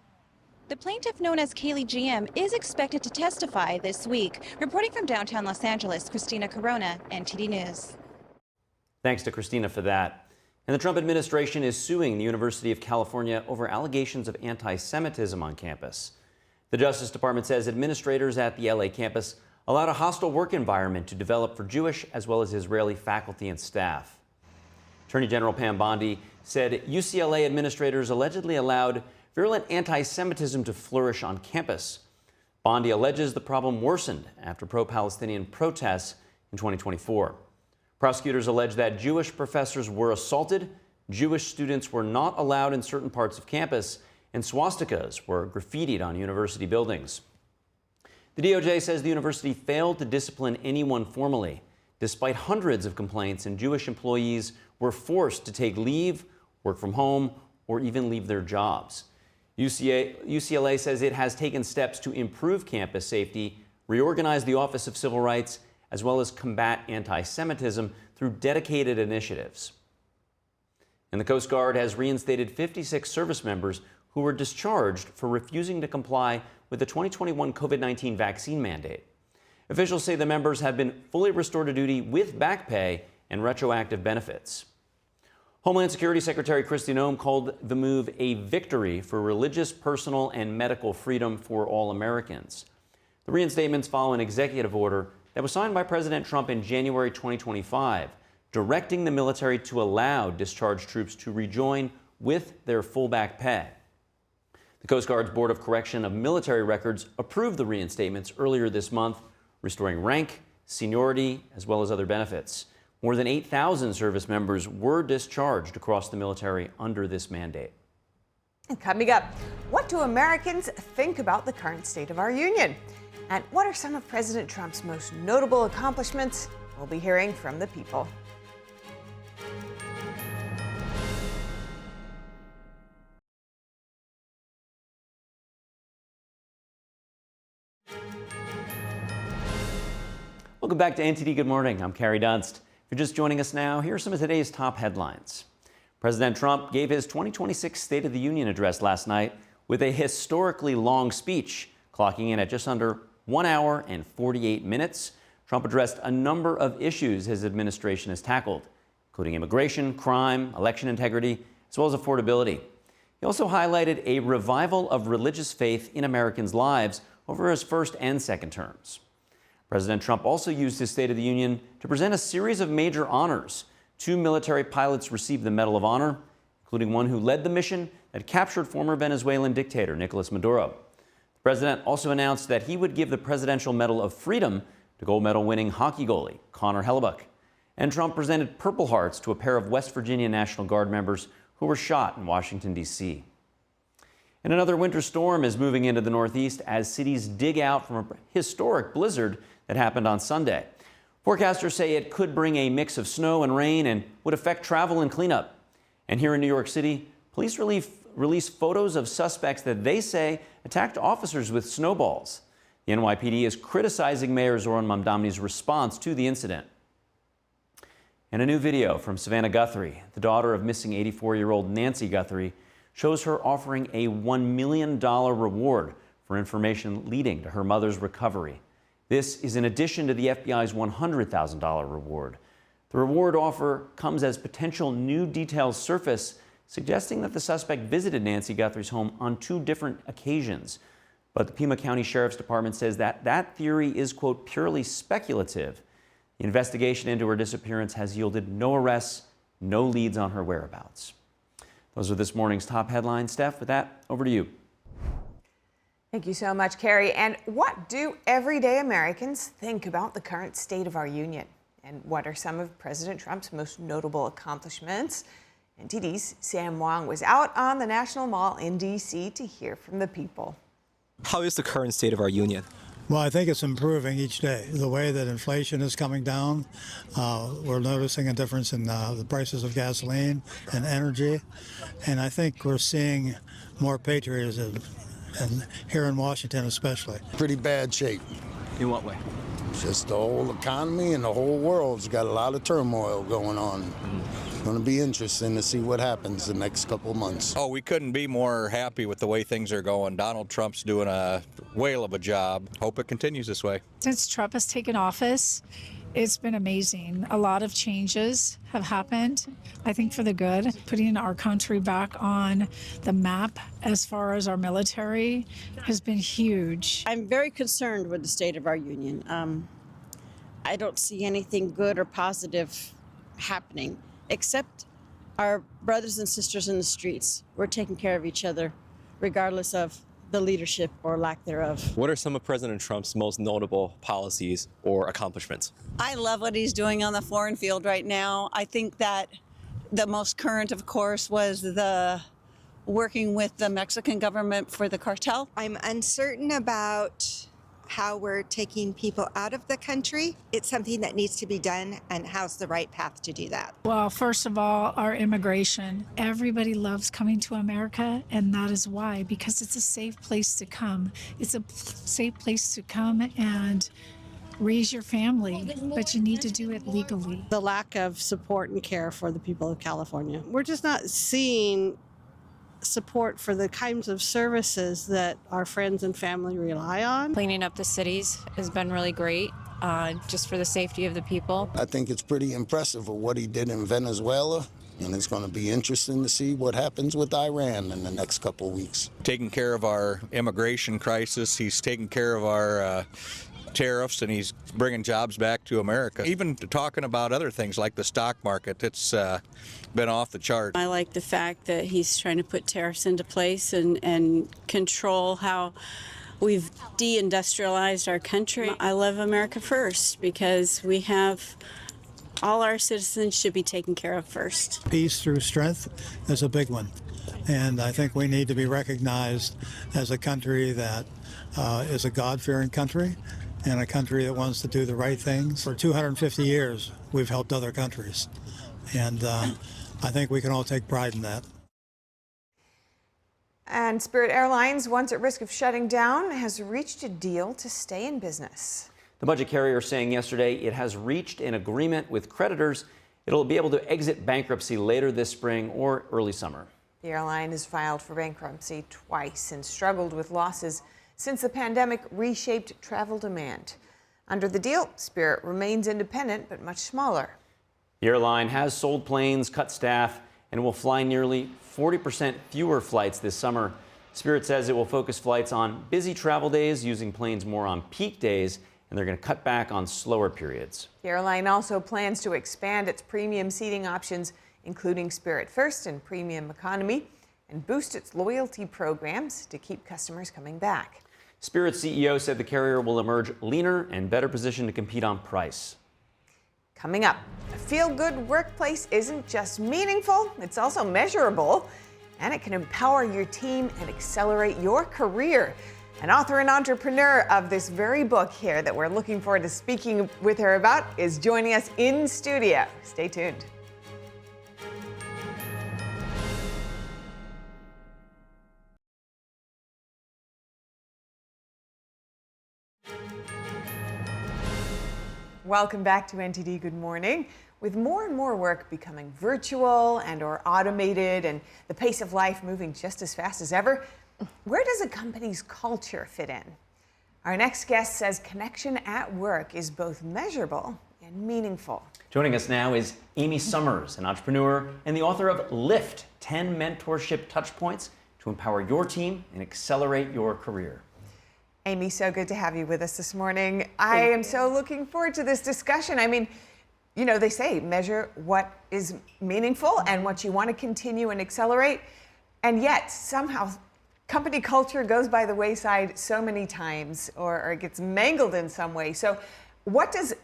The plaintiff, known as Kaylee GM, is expected to testify this week. Reporting from downtown Los Angeles, Christina Corona, NTD News. Thanks to Christina for that. And the Trump administration is suing the University of California over allegations of anti-Semitism on campus. The Justice Department says administrators at the LA campus allowed a hostile work environment to develop for Jewish as well as Israeli faculty and staff. Attorney General Pam Bondi said UCLA administrators allegedly allowed virulent anti-Semitism to flourish on campus. Bondi alleges the problem worsened after pro-Palestinian protests in 2024. Prosecutors allege that Jewish professors were assaulted, Jewish students were not allowed in certain parts of campus, and swastikas were graffitied on university buildings. The DOJ says the university failed to discipline anyone formally, despite hundreds of complaints, and Jewish employees were forced to take leave, work from home, or even leave their jobs. UCLA says it has taken steps to improve campus safety, reorganize the Office of Civil Rights, as well as combat anti-Semitism through dedicated initiatives. And the Coast Guard has reinstated 56 service members who were discharged for refusing to comply with the 2021 COVID-19 vaccine mandate. Officials say the members have been fully restored to duty with back pay and retroactive benefits. Homeland Security Secretary Kristi Noem called the move a victory for religious, personal, and medical freedom for all Americans. The reinstatements follow an executive order that was signed by President Trump in January 2025, directing the military to allow discharged troops to rejoin with their full back pay. The Coast Guard's Board of Correction of Military Records approved the reinstatements earlier this month, restoring rank, seniority, as well as other benefits. More than 8,000 service members were discharged across the military under this mandate. And coming up, what do Americans think about the current state of our union? And what are some of President Trump's most notable accomplishments? We'll be hearing from the people. Welcome back to NTD Good Morning. I'm Carrie Dunst. If you're just joining us now, here are some of today's top headlines. President Trump gave his 2026 State of the Union address last night with a historically long speech, clocking in at just under 1 hour and 48 minutes. Trump addressed a number of issues his administration has tackled, including immigration, crime, election integrity, as well as affordability. He also highlighted a revival of religious faith in Americans' lives over his first and second terms. President Trump also used his State of the Union to present a series of major honors. 2 military pilots received the Medal of Honor, including one who led the mission that captured former Venezuelan dictator Nicolas Maduro. The president also announced that he would give the Presidential Medal of Freedom to gold medal winning hockey goalie Connor Hellebuyck. And Trump presented Purple Hearts to a pair of West Virginia National Guard members who were shot in Washington, D.C. And another winter storm is moving into the Northeast as cities dig out from a historic blizzard that happened on Sunday. Forecasters say it could bring a mix of snow and rain and would affect travel and cleanup. And here in New York City, police released photos of suspects that they say attacked officers with snowballs. The NYPD is criticizing Mayor Zohran Mamdani's response to the incident. And a new video from Savannah Guthrie, the daughter of missing 84-year-old Nancy Guthrie, shows her offering a $1 million reward for information leading to her mother's recovery. This is in addition to the FBI's $100,000 reward. The reward offer comes as potential new details surface, suggesting that the suspect visited Nancy Guthrie's home on 2 different occasions. But the Pima County Sheriff's Department says that that theory is, quote, purely speculative. The investigation into her disappearance has yielded no arrests, no leads on her whereabouts. Those are this morning's top headlines. Steph, with that, over to you. Thank you so much, Carrie. And what do everyday Americans think about the current state of our union? And what are some of President Trump's most notable accomplishments? NTD's Sam Wong was out on the National Mall in D.C. to hear from the people. How is the current state of our union? Well, I think it's improving each day. The way that inflation is coming down, we're noticing a difference in the prices of gasoline and energy. And I think we're seeing more patriotism, and here in Washington especially. Pretty bad shape. In what way? Just the whole economy and the whole world's got a lot of turmoil going on. It's going to be interesting to see what happens the next couple of months. Oh, we couldn't be more happy with the way things are going. Donald Trump's doing a whale of a job. Hope it continues this way. Since Trump has taken office, it's been amazing. A lot of changes have happened, I think for the good, putting our country back on the map as far as our military has been huge. I'm very concerned with the state of our union. I don't see anything good or positive happening, except our brothers and sisters in the streets. We're taking care of each other, regardless of the leadership or lack thereof. What are some of President Trump's most notable policies or accomplishments? I love what he's doing on the foreign field right now. I think that the most current, of course, was the working with the Mexican government for the cartel. I'm uncertain about how we're taking people out of the country. It's something that needs to be done, and how's the right path to do that? Well, first of all, our immigration. Everybody loves coming to America, and that is why, because it's a safe place to come. It's a safe place to come and raise your family, but you need to do it legally. The lack of support and care for the people of California. We're just not seeing support for the kinds of services that our friends and family rely on. Cleaning up the cities has been really great, just for the safety of the people. I think it's pretty impressive of what he did in Venezuela, and it's going to be interesting to see what happens with Iran in the next couple of weeks. Taking care of our immigration crisis, he's taking care of our tariffs, and he's bringing jobs back to America. Even talking about other things like the stock market, it's been off the chart. I like the fact that he's trying to put tariffs into place and control how we've deindustrialized our country. I love America first because we have all our citizens should be taken care of first. Peace through strength is a big one. And I think we need to be recognized as a country that is a God-fearing country and a country that wants to do the right things. For 250 years, we've helped other countries. And I think we can all take pride in that. And Spirit Airlines, once at risk of shutting down, has reached a deal to stay in business. The budget carrier saying yesterday it has reached an agreement with creditors. It'll be able to exit bankruptcy later this spring or early summer. The airline has filed for bankruptcy twice and struggled with losses since the pandemic reshaped travel demand. Under the deal, Spirit remains independent but much smaller. The airline has sold planes, cut staff, and will fly nearly 40% fewer flights this summer. Spirit says it will focus flights on busy travel days, using planes more on peak days, and they're going to cut back on slower periods. The airline also plans to expand its premium seating options, including Spirit First and Premium Economy, and boost its loyalty programs to keep customers coming back. Spirit's CEO said the carrier will emerge leaner and better positioned to compete on price. Coming up, a feel-good workplace isn't just meaningful, it's also measurable, and it can empower your team and accelerate your career. An author and entrepreneur of this very book here that we're looking forward to speaking with her about is joining us in studio. Stay tuned. Welcome back to NTD Good Morning. With more and more work becoming virtual and or automated and the pace of life moving just as fast as ever, where does a company's culture fit in? Our next guest says connection at work is both measurable and meaningful. Joining us now is Amy Summers, an entrepreneur and the author of Lift, 10 Mentorship Touchpoints to Empower Your Team and Accelerate Your Career. Amy, so good to have you with us this morning. I am so looking forward to this discussion. I mean, you know, they say measure what is meaningful and what you want to continue and accelerate. And yet, somehow, company culture goes by the wayside so many times, or it gets mangled in some way. So what does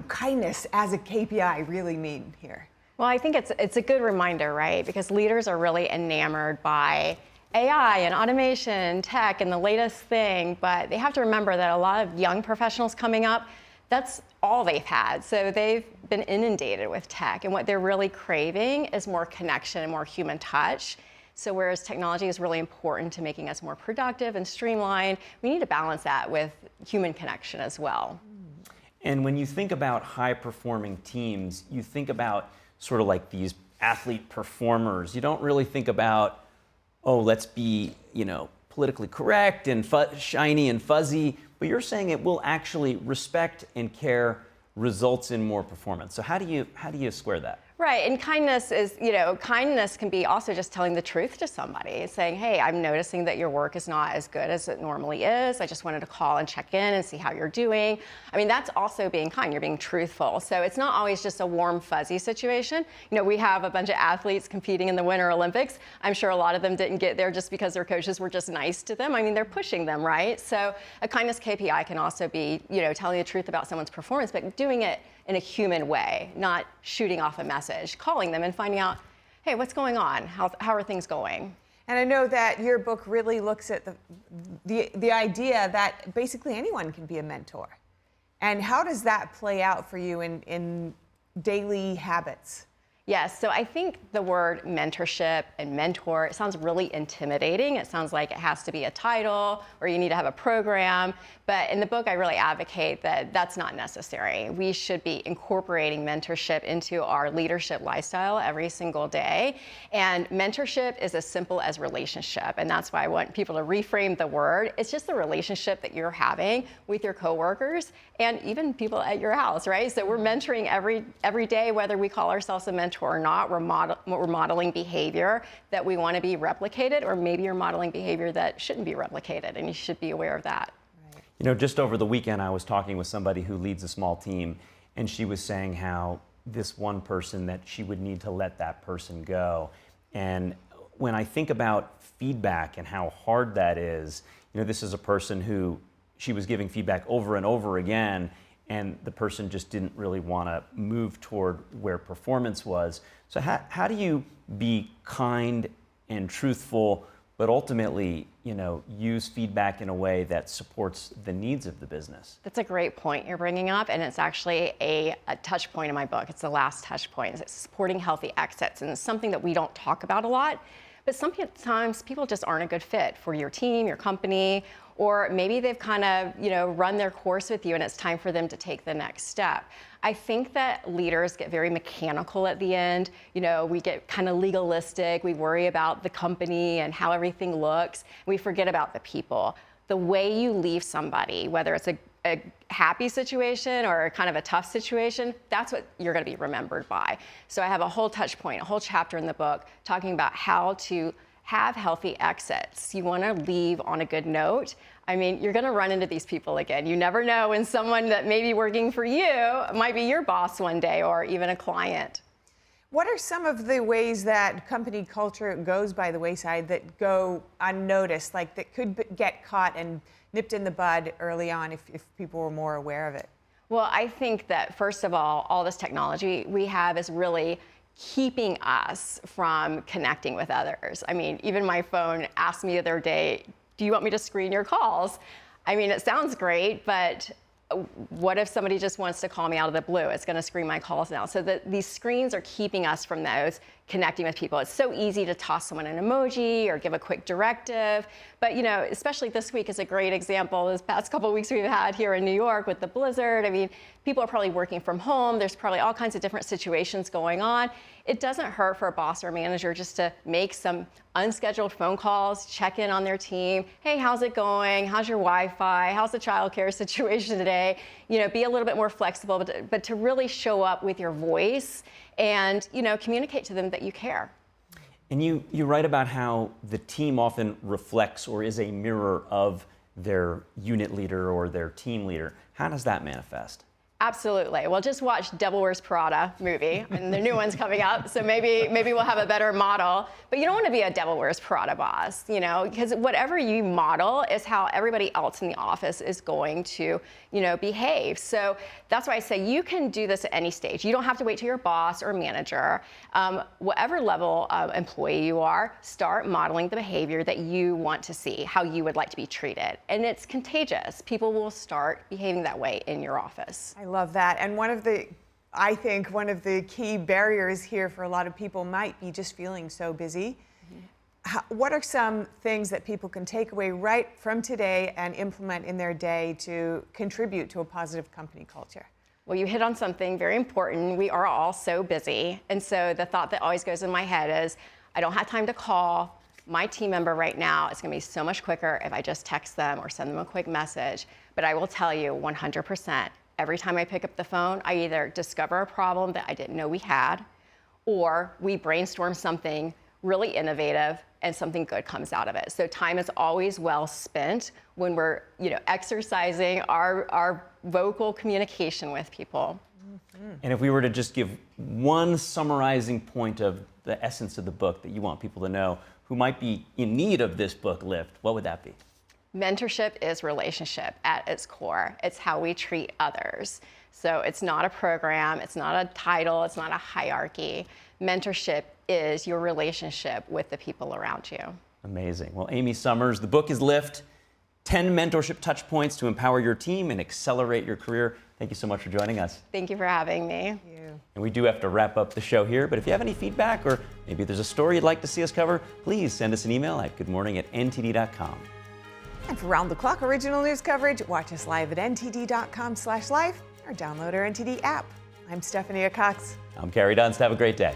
kindness as a KPI really mean here? Well, I think it's a good reminder, right? Because leaders are really enamored by AI and automation, tech, and the latest thing, but they have to remember that a lot of young professionals coming up, that's all they've had. So they've been inundated with tech, and what they're really craving is more connection and more human touch. So whereas technology is really important to making us more productive and streamlined, we need to balance that with human connection as well. And when you think about high-performing teams, you think about sort of like these athlete performers. You don't really think about, oh, let's be, politically correct and shiny and fuzzy, but you're saying it will actually respect and care results in more performance. So how do you square that? Right, and kindness is, kindness can be also just telling the truth to somebody, saying, hey, I'm noticing that your work is not as good as it normally is. I just wanted to call and check in and see how you're doing. I mean, that's also being kind. You're being truthful. So it's not always just a warm, fuzzy situation. We have a bunch of athletes competing in the Winter Olympics. I'm sure a lot of them didn't get there just because their coaches were just nice to them. I mean, they're pushing them, right? So a kindness KPI can also be, telling the truth about someone's performance, but doing it in a human way, not shooting off a message, calling them and finding out, hey, what's going on? How are things going? And I know that your book really looks at the idea that basically anyone can be a mentor. And how does that play out for you in daily habits? Yes, so I think the word mentorship and mentor, it sounds really intimidating. It sounds like it has to be a title or you need to have a program. But in the book, I really advocate that that's not necessary. We should be incorporating mentorship into our leadership lifestyle every single day. And mentorship is as simple as relationship. And that's why I want people to reframe the word. It's just the relationship that you're having with your coworkers and even people at your house, right? So we're mentoring every day, whether we call ourselves a mentor or not. We're modeling behavior that we want to be replicated, or maybe you're modeling behavior that shouldn't be replicated, and you should be aware of that. Just over the weekend, I was talking with somebody who leads a small team, and she was saying how this one person, that she would need to let that person go. And when I think about feedback and how hard that is, this is a person who she was giving feedback over and over again, and the person just didn't really want to move toward where performance was. So how do you be kind and truthful, but ultimately, use feedback in a way that supports the needs of the business? That's a great point you're bringing up, and it's actually a touch point in my book. It's the last touch point. It's supporting healthy exits, and it's something that we don't talk about a lot. But sometimes people just aren't a good fit for your team, your company, or maybe they've kind of, run their course with you and it's time for them to take the next step. I think that leaders get very mechanical at the end. We get kind of legalistic. We worry about the company and how everything looks. We forget about the people. The way you leave somebody, whether it's a happy situation or kind of a tough situation, that's what you're going to be remembered by. So I have a whole touch point, a whole chapter in the book talking about how to have healthy exits. You want to leave on a good note. I mean, you're going to run into these people again. You never know when someone that may be working for you might be your boss one day, or even a client. What are some of the ways that company culture goes by the wayside that go unnoticed, like that could get caught and nipped in the bud early on if people were more aware of it? Well, I think that, first of all this technology we have is really keeping us from connecting with others. I mean, even my phone asked me the other day, do you want me to screen your calls? I mean, it sounds great, but what if somebody just wants to call me out of the blue? It's going to screen my calls now. So these screens are keeping us from those connecting with people. It's so easy to toss someone an emoji or give a quick directive. But, especially this week is a great example. This past couple of weeks we've had here in New York with the blizzard. I mean, people are probably working from home. There's probably all kinds of different situations going on. It doesn't hurt for a boss or a manager just to make some unscheduled phone calls, check in on their team. Hey, how's it going? How's your Wi-Fi? How's the childcare situation today? Be a little bit more flexible, but to really show up with your voice and, communicate to them that you care. And you write about how the team often reflects or is a mirror of their unit leader or their team leader. How does that manifest? Absolutely. Well, just watch Devil Wears Prada movie, and the new one's coming up, so maybe we'll have a better model. But you don't want to be a Devil Wears Prada boss, you know, because whatever you model is how everybody else in the office is going to, you know, behave. So that's why I say you can do this at any stage. You don't have to wait till your boss or manager. Whatever level of employee you are, start modeling the behavior that you want to see, how you would like to be treated. And it's contagious. People will start behaving that way in your office. I love that. And I think one of the key barriers here for a lot of people might be just feeling so busy. What are some things that people can take away right from today and implement in their day to contribute to a positive company culture? Well, you hit on something very important. We are all so busy. And so the thought that always goes in my head is, I don't have time to call my team member right now. It's going to be so much quicker if I just text them or send them a quick message. But I will tell you 100%, every time I pick up the phone, I either discover a problem that I didn't know we had, or we brainstorm something really innovative and something good comes out of it. So time is always well spent when we're, you know, exercising our vocal communication with people. And if we were to just give one summarizing point of the essence of the book that you want people to know who might be in need of this book lift, what would that be? Mentorship is relationship at its core. It's how we treat others. So it's not a program, it's not a title, it's not a hierarchy. Mentorship is your relationship with the people around you. Amazing. Well, Amy Summers, the book is Lift, 10 mentorship touch points to empower your team and accelerate your career. Thank you so much for joining us. Thank you for having me. Thank you. And we do have to wrap up the show here, but if you have any feedback or maybe there's a story you'd like to see us cover, please send us an email at goodmorning@ntd.com. And for round-the-clock original news coverage, watch us live at ntd.com/live or download our NTD app. I'm Stephanie Cox. I'm Carrie Dunst. Have a great day.